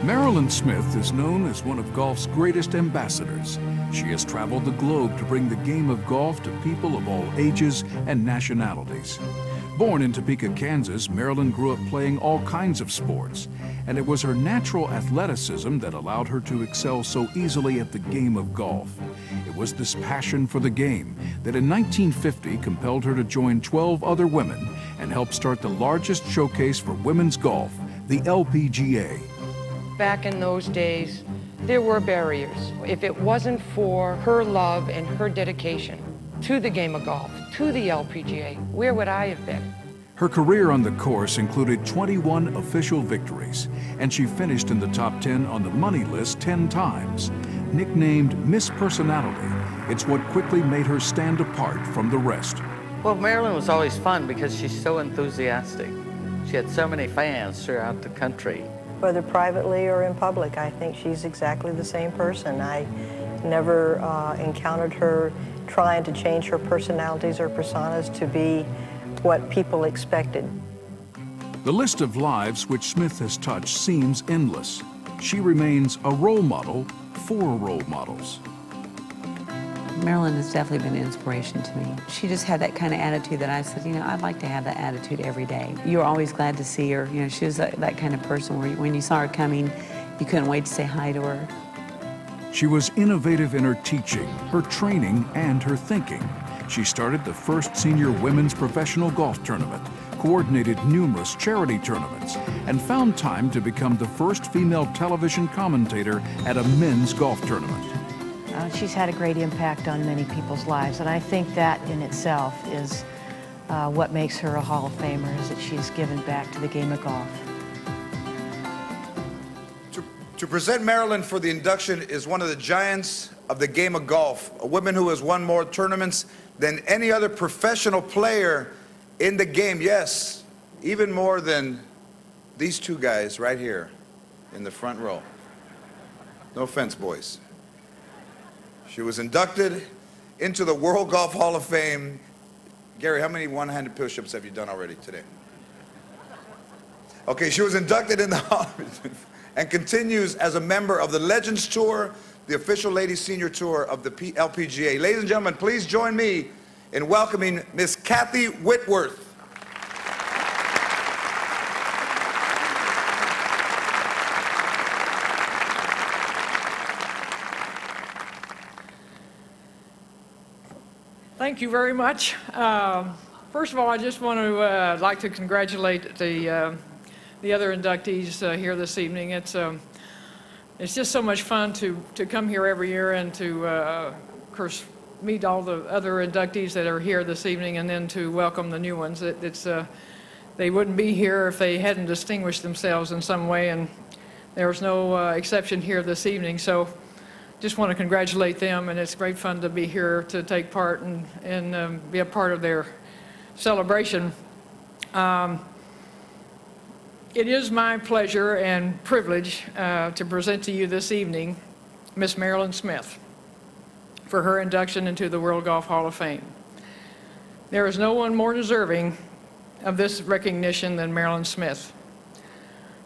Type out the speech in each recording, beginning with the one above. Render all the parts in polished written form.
Marilynn Smith is known as one of golf's greatest ambassadors. She has traveled the globe to bring the game of golf to people of all ages and nationalities. Born in Topeka, Kansas, Marilynn grew up playing all kinds of sports, and it was her natural athleticism that allowed her to excel so easily at the game of golf. It was this passion for the game that in 1950 compelled her to join 12 other women and help start the largest showcase for women's golf, the LPGA. Back in those days, there were barriers. If it wasn't for her love and her dedication to the game of golf, to the LPGA, where would I have been? Her career on the course included 21 official victories, and she finished in the top 10 on the money list 10 times. Nicknamed Miss Personality, it's what quickly made her stand apart from the rest. Well, Marilynn was always fun because she's so enthusiastic. She had so many fans throughout the country. Whether privately or in public, I think she's exactly the same person. I never encountered her trying to change her personalities or personas to be what people expected. The list of lives which Smith has touched seems endless. She remains a role model for role models. Marilynn has definitely been an inspiration to me. She just had that kind of attitude that I said, you know, I'd like to have that attitude every day. You were always glad to see her. You know, she was that kind of person where when you saw her coming, you couldn't wait to say hi to her. She was innovative in her teaching, her training, and her thinking. She started the first senior women's professional golf tournament, coordinated numerous charity tournaments, and found time to become the first female television commentator at a men's golf tournament. She's had a great impact on many people's lives, and I think that in itself is what makes her a Hall of Famer, is that she's given back to the game of golf. To present Marilynn for the induction is one of the giants of the game of golf, a woman who has won more tournaments than any other professional player in the game. Yes, even more than these two guys right here in the front row. No offense, boys. She was inducted into the World Golf Hall of Fame. Gary, how many one-handed push-ups have you done already today? Okay, she was inducted in the Hall and continues as a member of the Legends Tour, the official ladies senior tour of the LPGA. Ladies and gentlemen, please join me in welcoming Miss Kathy Whitworth. Thank you very much. First of all, I just want to like to congratulate the other inductees here this evening. It's just so much fun to come here every year and to, of course, meet all the other inductees that are here this evening, and then to welcome the new ones. They wouldn't be here if they hadn't distinguished themselves in some way, and there was no exception here this evening. So just want to congratulate them, and it's great fun to be here to take part and be a part of their celebration. It is my pleasure and privilege to present to you this evening Miss Marilynn Smith for her induction into the World Golf Hall of Fame. There is no one more deserving of this recognition than Marilynn Smith.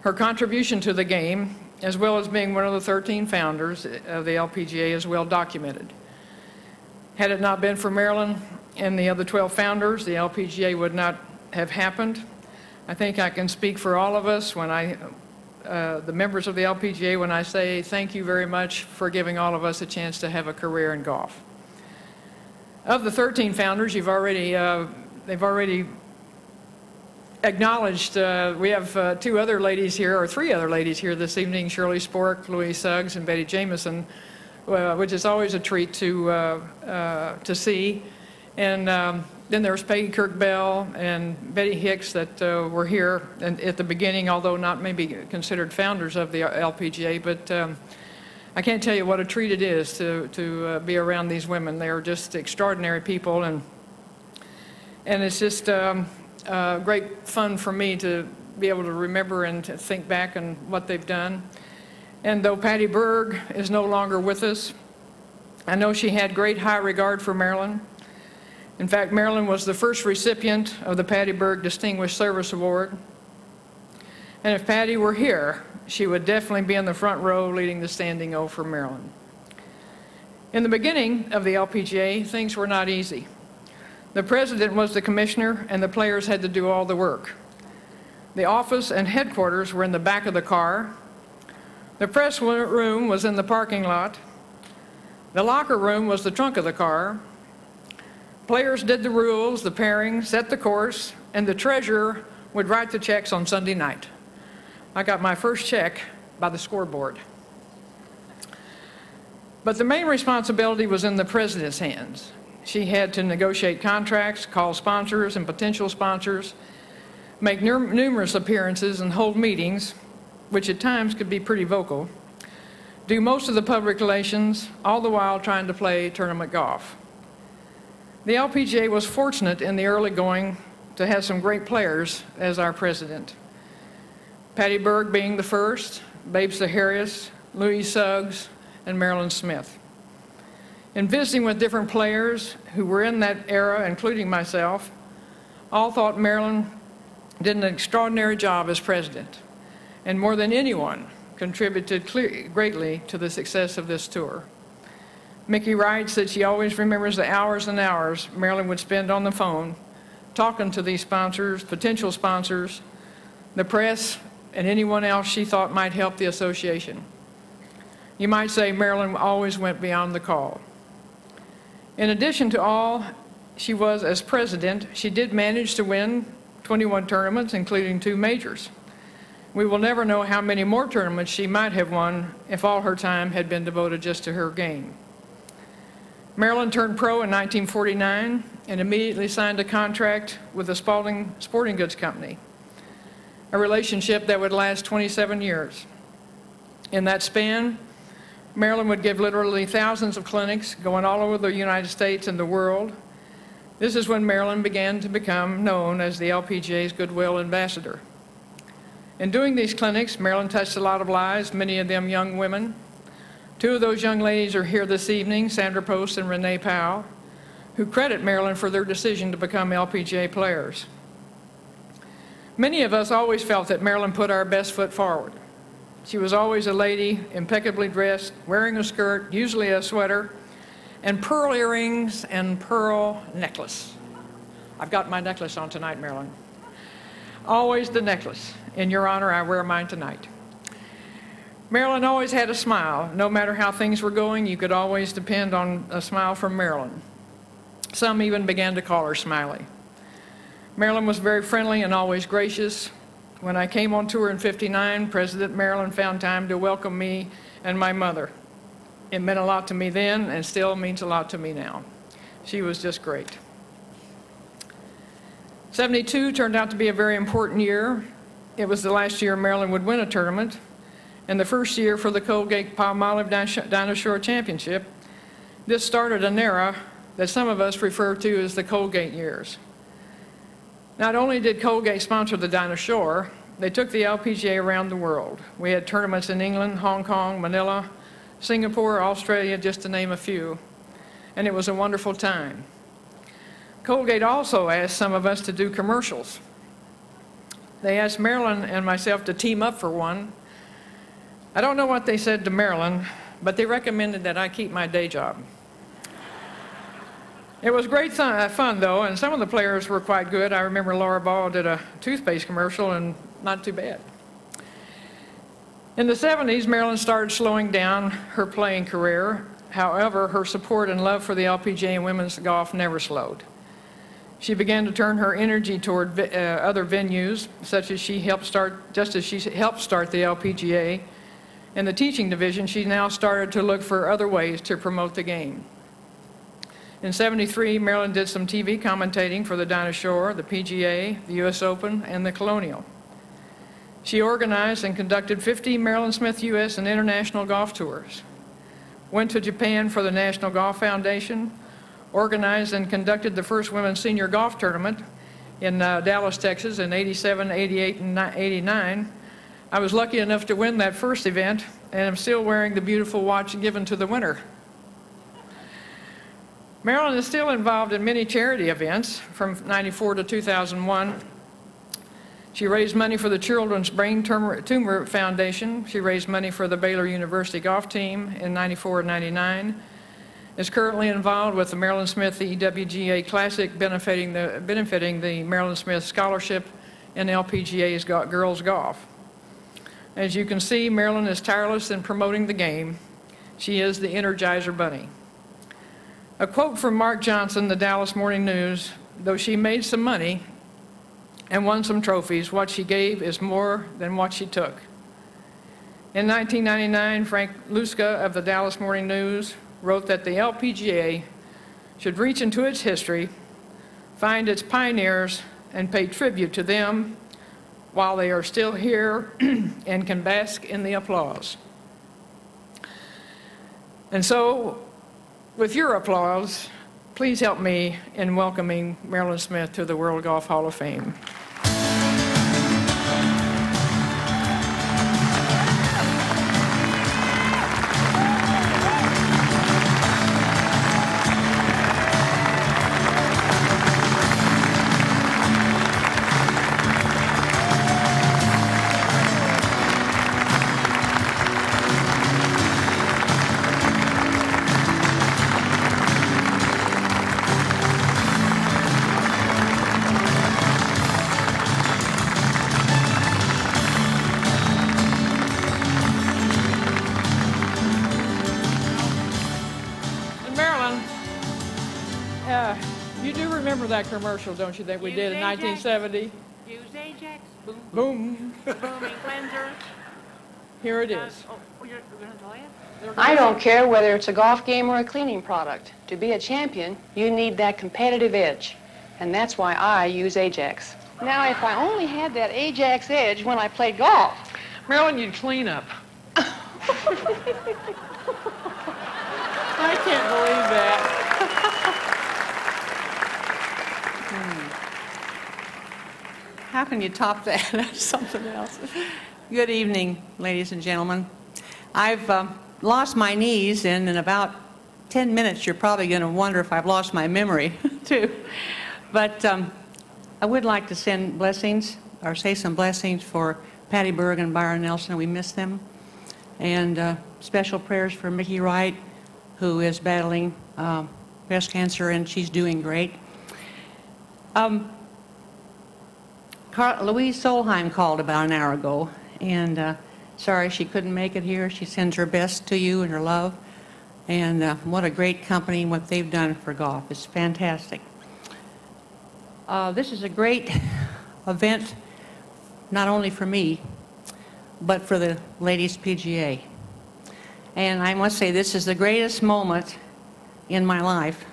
Her contribution to the game, as well as being one of the 13 founders of the LPGA, is well documented. Had it not been for Marilynn and the other 12 founders, the LPGA would not have happened. I think I can speak for all of us when the members of the LPGA, when I say thank you very much for giving all of us a chance to have a career in golf. Of the 13 founders, they've already acknowledged, we have two other ladies here, or three other ladies here this evening, Shirley Spork, Louise Suggs, and Betty Jamieson, which is always a treat to see. And then there's Peggy Kirk-Bell and Betty Hicks that were here at the beginning, although not maybe considered founders of the LPGA, but I can't tell you what a treat it is to be around these women. They are just extraordinary people, and it's just great fun for me to be able to remember and to think back on what they've done. And though Patty Berg is no longer with us, I know she had great high regard for Marilynn. In fact, Marilynn was the first recipient of the Patty Berg Distinguished Service Award. And if Patty were here, she would definitely be in the front row leading the standing O for Marilyn. In the beginning of the LPGA, things were not easy. The president was the commissioner, and the players had to do all the work. The office and headquarters were in the back of the car. The press room was in the parking lot. The locker room was the trunk of the car. Players did the rules, the pairing, set the course, and the treasurer would write the checks on Sunday night. I got my first check by the scoreboard. But the main responsibility was in the president's hands. She had to negotiate contracts, call sponsors and potential sponsors, make numerous appearances and hold meetings, which at times could be pretty vocal, do most of the public relations, all the while trying to play tournament golf. The LPGA was fortunate in the early going to have some great players as our president. Patty Berg being the first, Babe Saharius, Louise Suggs, and Marilynn Smith. In visiting with different players who were in that era, including myself, all thought Marilyn did an extraordinary job as president, and more than anyone, contributed greatly to the success of this tour. Mickey writes that she always remembers the hours and hours Marilyn would spend on the phone talking to these sponsors, potential sponsors, the press, and anyone else she thought might help the association. You might say Marilyn always went beyond the call. In addition to all she was as president, she did manage to win 21 tournaments, including 2 majors. We will never know how many more tournaments she might have won if all her time had been devoted just to her game. Marilyn turned pro in 1949 and immediately signed a contract with the Spalding Sporting Goods Company, a relationship that would last 27 years. In that span, Marilyn would give literally thousands of clinics going all over the United States and the world. This is when Marilyn began to become known as the LPGA's Goodwill Ambassador. In doing these clinics, Marilyn touched a lot of lives, many of them young women. 2 of those young ladies are here this evening, Sandra Post and Renee Powell, who credit Marilyn for their decision to become LPGA players. Many of us always felt that Marilyn put our best foot forward. She was always a lady, impeccably dressed, wearing a skirt, usually a sweater, and pearl earrings and pearl necklace. I've got my necklace on tonight, Marilyn. Always the necklace. In your honor, I wear mine tonight. Marilyn always had a smile. No matter how things were going, you could always depend on a smile from Marilyn. Some even began to call her Smiley. Marilyn was very friendly and always gracious. When I came on tour in '59, President Marilyn found time to welcome me and my mother. It meant a lot to me then and still means a lot to me now. She was just great. '72 turned out to be a very important year. It was the last year Marilyn would win a tournament, and the first year for the Colgate-Palmolive Dinah Championship. This started an era that some of us refer to as the Colgate years. Not only did Colgate sponsor the Dinah Shore, they took the LPGA around the world. We had tournaments in England, Hong Kong, Manila, Singapore, Australia, just to name a few, and it was a wonderful time. Colgate also asked some of us to do commercials. They asked Marilyn and myself to team up for one. I don't know what they said to Marilyn, but they recommended that I keep my day job. It was great fun, though, and some of the players were quite good. I remember Laura Ball did a toothpaste commercial, and not too bad. In the '70s, Marilyn started slowing down her playing career. However, her support and love for the LPGA and women's golf never slowed. She began to turn her energy toward other venues, such as she helped start the LPGA. In the teaching division, she now started to look for other ways to promote the game. In '73, Marilyn did some TV commentating for the Dinah Shore, the PGA, the U.S. Open, and the Colonial. She organized and conducted 50 Marilynn Smith U.S. and international golf tours, went to Japan for the National Golf Foundation, organized and conducted the first women's senior golf tournament in Dallas, Texas in '87, '88, and '89. I was lucky enough to win that first event, and I'm still wearing the beautiful watch given to the winner. Marilyn is still involved in many charity events from '94 to 2001. She raised money for the Children's Brain Tumor Foundation. She raised money for the Baylor University golf team in '94 and '99. Is currently involved with the Marilynn Smith EWGA Classic, benefiting the Marilynn Smith Scholarship in LPGA's girls golf. As you can see, Marilynn is tireless in promoting the game. She is the Energizer Bunny. A quote from Mark Johnson, the Dallas Morning News: "Though she made some money and won some trophies, what she gave is more than what she took." In 1999, Frank Luska of the Dallas Morning News wrote that the LPGA should reach into its history, find its pioneers, and pay tribute to them while they are still here and can bask in the applause. And so, with your applause, please help me in welcoming Marilynn Smith to the World Golf Hall of Fame. You do remember that commercial, don't you, that we did in 1970? Use Ajax. Boom. Boom. Booming cleanser. Here it is. Oh, you're going to play it? I don't care whether it's a golf game or a cleaning product. To be a champion, you need that competitive edge. And that's why I use Ajax. Now, if I only had that Ajax edge when I played golf. Marilynn, you'd clean up. I can't believe that. How can you top that? That's something else. Good evening, ladies and gentlemen. I've lost my knees, and in about 10 minutes, you're probably going to wonder if I've lost my memory, too. But I would like to send blessings, or say some blessings for Patty Berg and Byron Nelson. We miss them. And special prayers for Mickey Wright, who is battling breast cancer, and she's doing great. Louise Solheim called about an hour ago, and sorry she couldn't make it here. She sends her best to you and her love. And what a great company, what they've done for golf. It's fantastic. This is a great event, not only for me, but for the Ladies PGA. And I must say, this is the greatest moment in my life,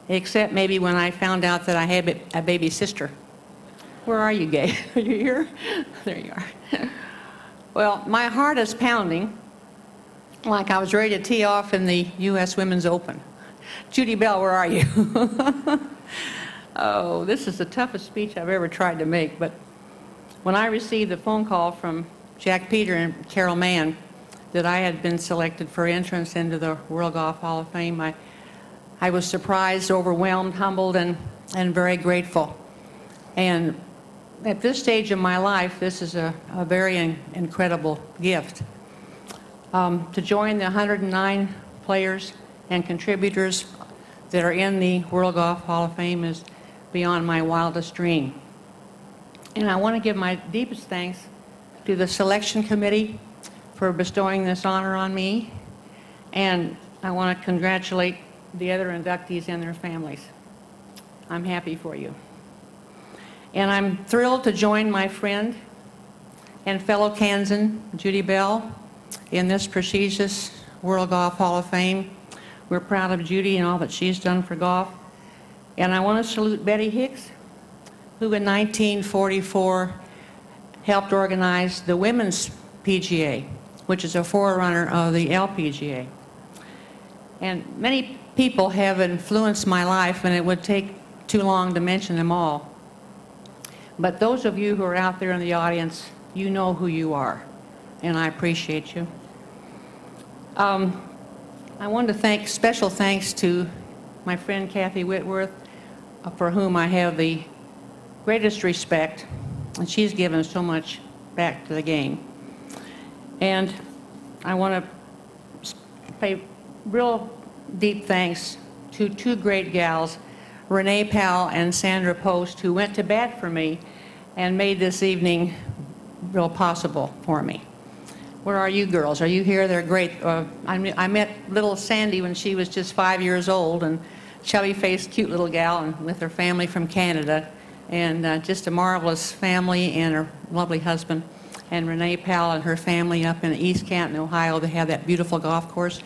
except maybe when I found out that I had a baby sister. Where are you, Gay? Are you here? There you are. Well, my heart is pounding like I was ready to tee off in the U.S. Women's Open. Judy Bell, where are you? Oh, this is the toughest speech I've ever tried to make, but when I received the phone call from Jack Peter and Carol Mann that I had been selected for entrance into the World Golf Hall of Fame, I was surprised, overwhelmed, humbled, and very grateful. And at this stage of my life, this is a very incredible gift. To join the 109 players and contributors that are in the World Golf Hall of Fame is beyond my wildest dream. And I want to give my deepest thanks to the selection committee for bestowing this honor on me. And I want to congratulate the other inductees and their families. I'm happy for you. And I'm thrilled to join my friend and fellow Kansan, Judy Bell, in this prestigious World Golf Hall of Fame. We're proud of Judy and all that she's done for golf. And I want to salute Betty Hicks, who in 1944 helped organize the Women's PGA, which is a forerunner of the LPGA. And many people have influenced my life, and it would take too long to mention them all. But those of you who are out there in the audience, you know who you are, and I appreciate you. I want to thank, special thanks to my friend Kathy Whitworth, for whom I have the greatest respect And she's given so much back to the game. And I want to pay real deep thanks to two great gals, Renee Powell and Sandra Post, who went to bat for me and made this evening real possible for me. Where are you girls? Are you here? They're great. I met little Sandy when she was just 5 years old, and chubby-faced, cute little gal, and with her family from Canada, and just a marvelous family and her lovely husband. And Renee Powell and her family up in East Canton, Ohio, they have that beautiful golf course,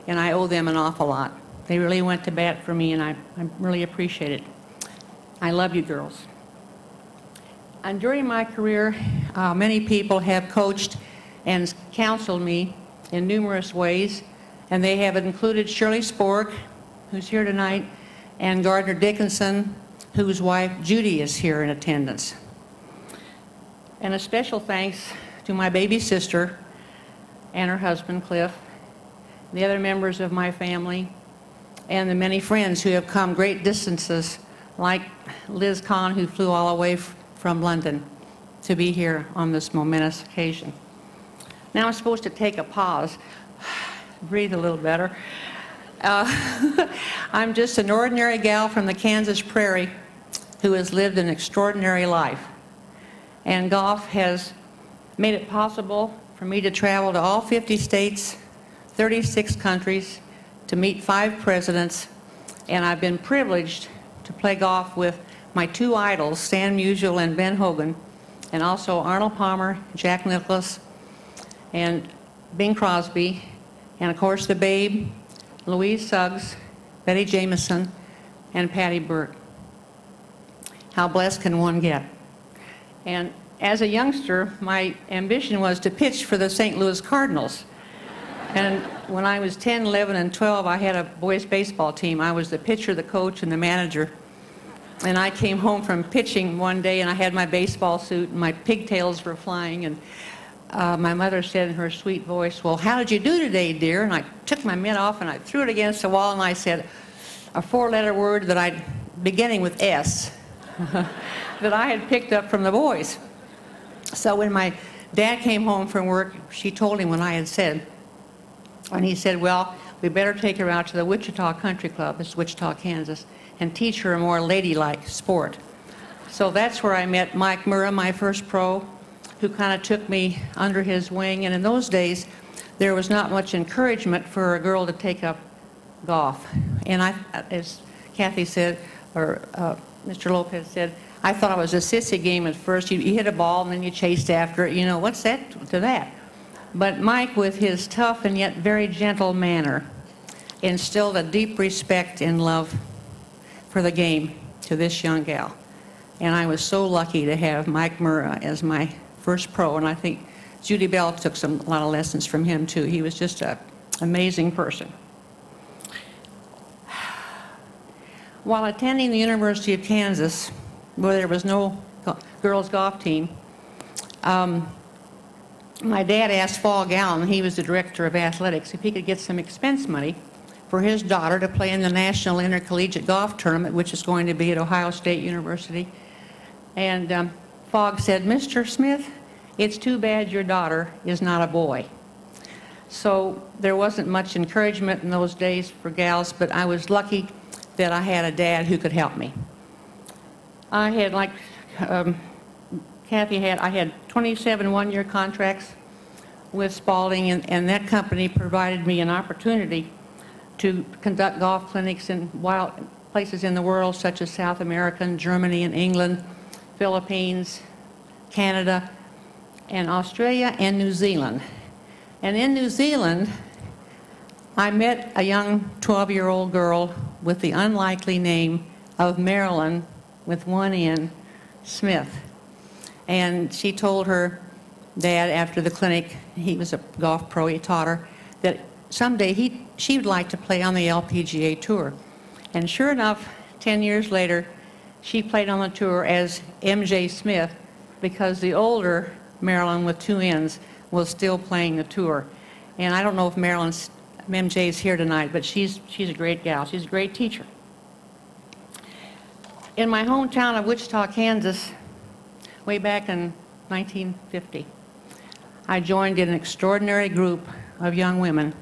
and I owe them an awful lot. They really went to bat for me, and I really appreciate it. I love you girls. And during my career, many people have coached and counseled me in numerous ways, and they have included Shirley Spork, who's here tonight, and Gardner Dickinson, whose wife Judy is here in attendance. And a special thanks to my baby sister and her husband Cliff, the other members of my family, and the many friends who have come great distances, like Liz Kahn, who flew all the way from London to be here on this momentous occasion. Now I'm supposed to take a pause, breathe a little better. I'm just an ordinary gal from the Kansas prairie who has lived an extraordinary life. And golf has made it possible for me to travel to all 50 states, 36 countries, to meet 5 presidents, and I've been privileged to play golf with my 2 idols, Stan Musial and Ben Hogan, and also Arnold Palmer, Jack Nicklaus, and Bing Crosby, and of course the Babe, Louise Suggs, Betty Jameson, and Patty Burke. How blessed can one get? And as a youngster, my ambition was to pitch for the St. Louis Cardinals. And when I was 10, 11, and 12, I had a boys' baseball team. I was the pitcher, the coach, and the manager. And I came home from pitching one day, and I had my baseball suit, and my pigtails were flying, and my mother said in her sweet voice, "Well, how did you do today, dear?" And I took my mitt off, and I threw it against the wall, and I said a 4-letter word that I'd, beginning with S, that I had picked up from the boys. So when my dad came home from work, she told him what I had said. And he said, "Well, we better take her out to the Wichita Country Club," it's Wichita, Kansas, "and teach her a more ladylike sport." So that's where I met Mike Murrah, my first pro, who kind of took me under his wing. And in those days, there was not much encouragement for a girl to take up golf. And I, as Kathy said, or Mr. Lopez said, I thought it was a sissy game at first. You hit a ball and then you chased after it. You know, what's that to that? But Mike, with his tough and yet very gentle manner, instilled a deep respect and love for the game to this young gal. And I was so lucky to have Mike Murrah as my first pro, and I think Judy Bell took a lot of lessons from him too. He was just an amazing person. While attending the University of Kansas, where there was no girls golf team, my dad asked Fall Gallen, he was the director of athletics, if he could get some expense money for his daughter to play in the National Intercollegiate Golf Tournament, which is going to be at Ohio State University. And Fogg said, "Mr. Smith, it's too bad your daughter is not a boy." So there wasn't much encouragement in those days for gals, but I was lucky that I had a dad who could help me. I had, like Kathy had, I had 27 one-year contracts with Spalding, and that company provided me an opportunity to conduct golf clinics in wild places in the world, such as South America, and Germany, and England, Philippines, Canada, and Australia, and New Zealand. And in New Zealand, I met a young 12-year-old girl with the unlikely name of Marilynn, with one N, Smith. And she told her dad after the clinic, he was a golf pro, he taught her, that someday she would like to play on the LPGA Tour. And sure enough, 10 years later, she played on the tour as M.J. Smith, because the older Marilynn with 2 N's was still playing the tour. And I don't know if MJ's here tonight, but she's a great gal. She's a great teacher. In my hometown of Wichita, Kansas, way back in 1950. I joined an extraordinary group of young women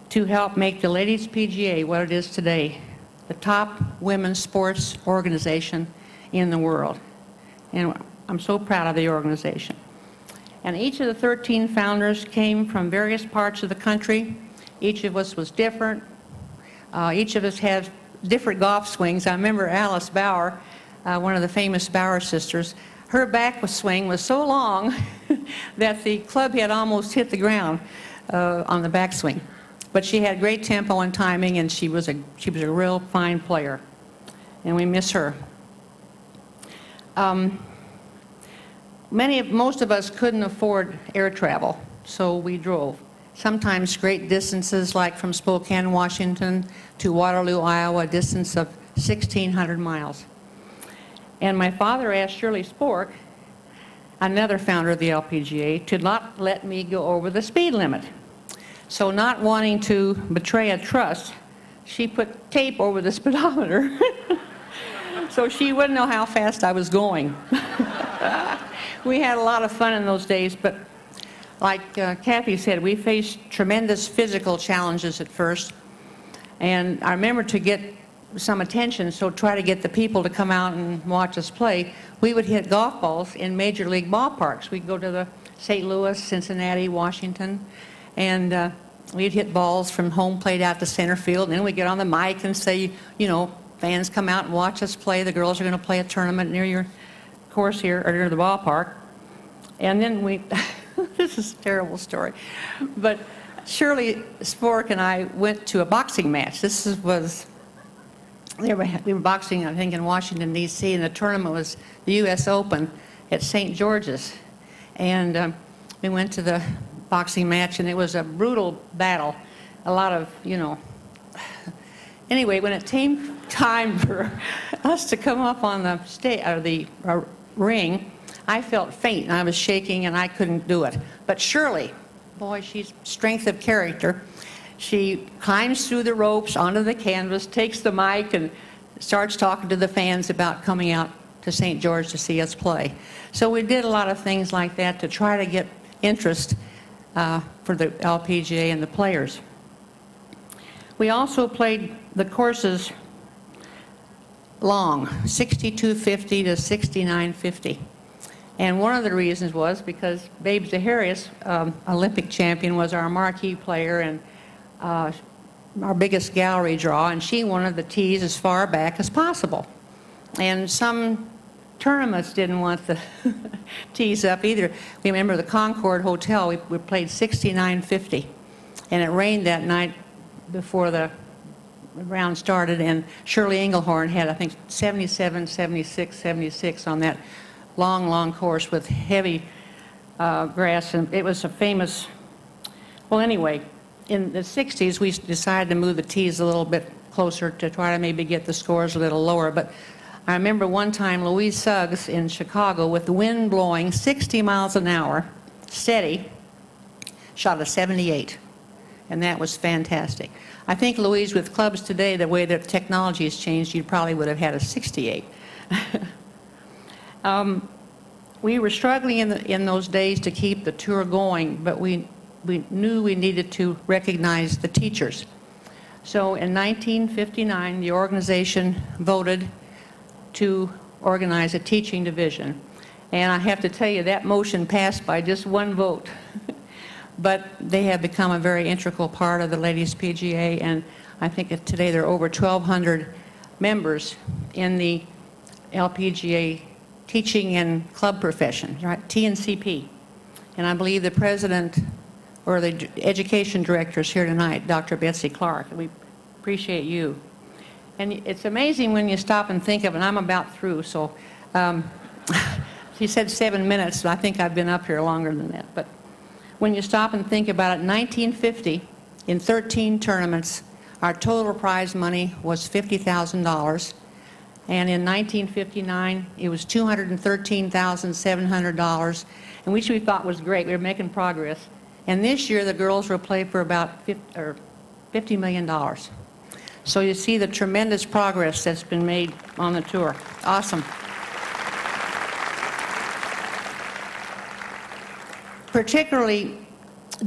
to help make the Ladies PGA what it is today, the top women's sports organization in the world. And I'm so proud of the organization. And each of the 13 founders came from various parts of the country. Each of us was different. Each of us had different golf swings. I remember Alice Bauer, one of the famous Bauer sisters, her back swing was so long that the club head almost hit the ground on the backswing. But she had great tempo and timing, and she was a real fine player, and we miss her. Most of us couldn't afford air travel, so we drove. Sometimes great distances, like from Spokane, Washington to Waterloo, Iowa, a distance of 1,600 miles. And my father asked Shirley Spork, another founder of the LPGA, to not let me go over the speed limit. So not wanting to betray a trust, she put tape over the speedometer so she wouldn't know how fast I was going. We had a lot of fun in those days, but like Kathy said, we faced tremendous physical challenges at first. And I remember, to get some attention, so try to get the people to come out and watch us play, we would hit golf balls in major league ballparks. We'd go to the St. Louis, Cincinnati, Washington, and we'd hit balls from home plate out to center field, and then we'd get on the mic and say, you know, fans come out and watch us play. The girls are going to play a tournament near your course here, or near the ballpark. And then we, this is a terrible story, but Shirley Spork and I went to a boxing match. We were boxing, I think, in Washington, D.C., and the tournament was the U.S. Open at St. George's. And we went to the boxing match, and it was a brutal battle. A lot of, you know. Anyway, when it came time for us to come up on the stage, or the ring, I felt faint, and I was shaking, and I couldn't do it. But Shirley, boy, she's strength of character. She climbs through the ropes onto the canvas, takes the mic, and starts talking to the fans about coming out to St. George to see us play. So we did a lot of things like that to try to get interest for the LPGA and the players. We also played the courses long, 6250 to 6950. And one of the reasons was because Babe Zaharias, Olympic champion, was our marquee player and our biggest gallery draw, and she wanted the tees as far back as possible. And some tournaments didn't want the tees up either. We remember the Concord Hotel, we played 6950, and it rained that night before the round started, and Shirley Engelhorn had, I think, 77, 76, 76 on that long, long course with heavy grass, and it was a famous, well, anyway, in the 60s, we decided to move the tees a little bit closer to try to maybe get the scores a little lower. But I remember one time Louise Suggs in Chicago, with the wind blowing 60 miles an hour, steady, shot a 78. And that was fantastic. I think, Louise, with clubs today, the way that technology has changed, you probably would have had a 68. We were struggling in those days to keep the tour going, but we knew we needed to recognize the teachers. So in 1959, the organization voted to organize a teaching division. And I have to tell you, that motion passed by just one vote. But they have become a very integral part of the Ladies PGA, and I think that today there are over 1,200 members in the LPGA teaching and club profession, right? TNCP. And I believe the president, or the education director, is here tonight, Dr. Betsy Clark. We appreciate you. And it's amazing when you stop and think of it, and I'm about through, so she said 7 minutes, so I think I've been up here longer than that. But when you stop and think about it, 1950, in 13 tournaments, our total prize money was $50,000. And in 1959, it was $213,700, and which we thought was great. We were making progress. And this year, the girls will play for about $50 million. So you see the tremendous progress that's been made on the tour. Awesome. particularly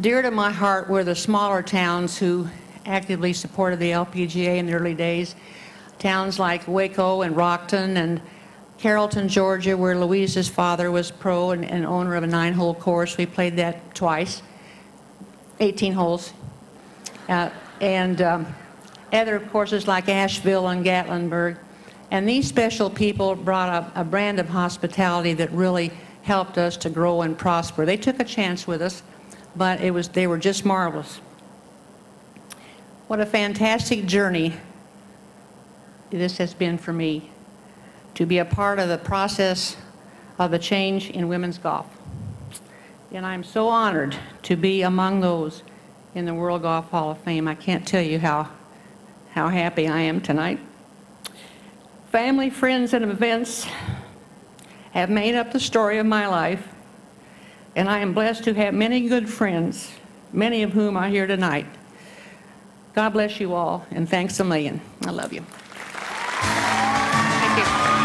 dear to my heart were the smaller towns who actively supported the LPGA in the early days. Towns like Waco and Rockton and Carrollton, Georgia, where Louise's father was pro and owner of a 9-hole course. We played that twice, 18 holes. And other courses like Asheville and Gatlinburg. And these special people brought a brand of hospitality that really helped us to grow and prosper. They took a chance with us, but they were just marvelous. What a fantastic journey this has been for me, to be a part of the process of the change in women's golf. And I'm so honored to be among those in the World Golf Hall of Fame. I can't tell you how happy I am tonight. Family, friends, and events have made up the story of my life, and I am blessed to have many good friends, many of whom are here tonight. God bless you all, and thanks a million. I love you. Thank you.